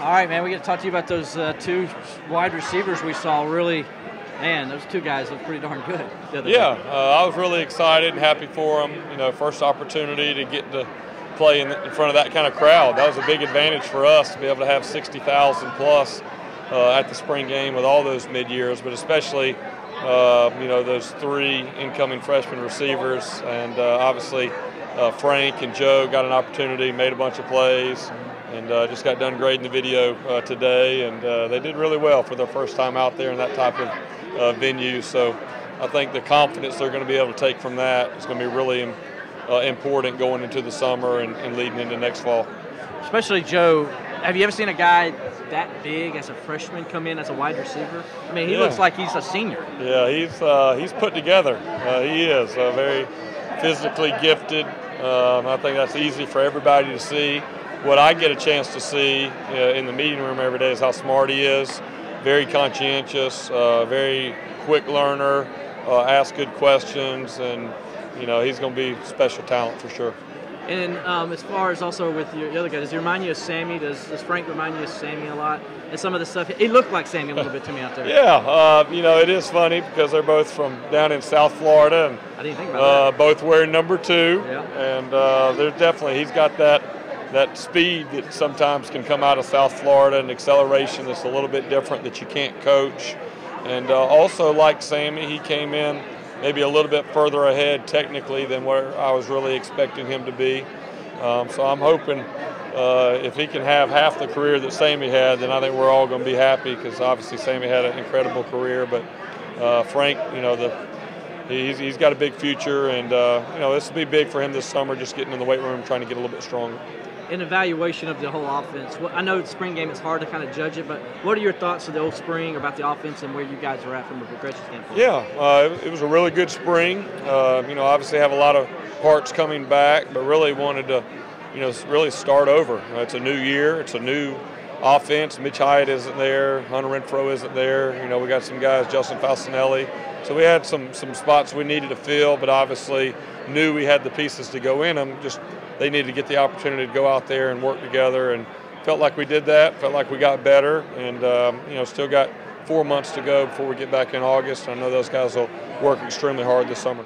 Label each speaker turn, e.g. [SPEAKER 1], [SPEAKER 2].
[SPEAKER 1] All right, man, we got to talk to you about those two wide receivers we saw. Really, man, those two guys look pretty darn good the other day.
[SPEAKER 2] I was really excited and happy for them. You know, first opportunity to get to play in front of that kind of crowd. That was a big advantage for us to be able to have 60,000 plus at the spring game with all those mid-years, but especially you know, those three incoming freshman receivers, and obviously Frank and Joe got an opportunity, made a bunch of plays, and just got done grading the video today, and they did really well for their first time out there in that type of venue. So I think the confidence they're going to be able to take from that is going to be really important going into the summer and leading into next fall.
[SPEAKER 1] Especially Joe. Have you ever seen a guy that big as a freshman come in as a wide receiver? I mean, he looks like he's a senior.
[SPEAKER 2] Yeah, he's put together. He is very physically gifted. I think that's easy for everybody to see. What I get a chance to see in the meeting room every day is how smart he is. Very conscientious, very quick learner, asks good questions, and you know, he's going to be special talent for sure.
[SPEAKER 1] And as far as also with the other guy, does he remind you of Sammy? Does Frank remind you of Sammy a lot? And some of the stuff, he looked like Sammy a little bit to me out there.
[SPEAKER 2] Yeah, you know, it is funny because they're both from down in South Florida, and
[SPEAKER 1] I didn't think about that.
[SPEAKER 2] Both wearing number 2.
[SPEAKER 1] Yeah.
[SPEAKER 2] And there's definitely, he's got that speed that sometimes can come out of South Florida, and acceleration that's a little bit different that you can't coach. And also, like Sammy, he came in maybe a little bit further ahead technically than where I was really expecting him to be. So I'm hoping if he can have half the career that Sammy had, then I think we're all going to be happy, because obviously Sammy had an incredible career. But Frank, you know, he's got a big future, and you know, this will be big for him this summer, just getting in the weight room, trying to get a little bit stronger.
[SPEAKER 1] In evaluation of the whole offense, I know the spring game, it's hard to kind of judge it, but what are your thoughts of the old spring about the offense and where you guys are at from a progression standpoint?
[SPEAKER 2] Yeah, it was a really good spring. You know, obviously have a lot of parts coming back, but really wanted to, you know, really start over. It's a new year, it's a new offense. Mitch Hyatt isn't there, Hunter Renfro isn't there. You know, we got some guys, Justin Falcinelli. So we had some spots we needed to fill, but obviously knew we had the pieces to go in them. Just they needed to get the opportunity to go out there and work together, and felt like we did that. Felt like we got better, and you know, still got 4 months to go before we get back in August. I know those guys will work extremely hard this summer.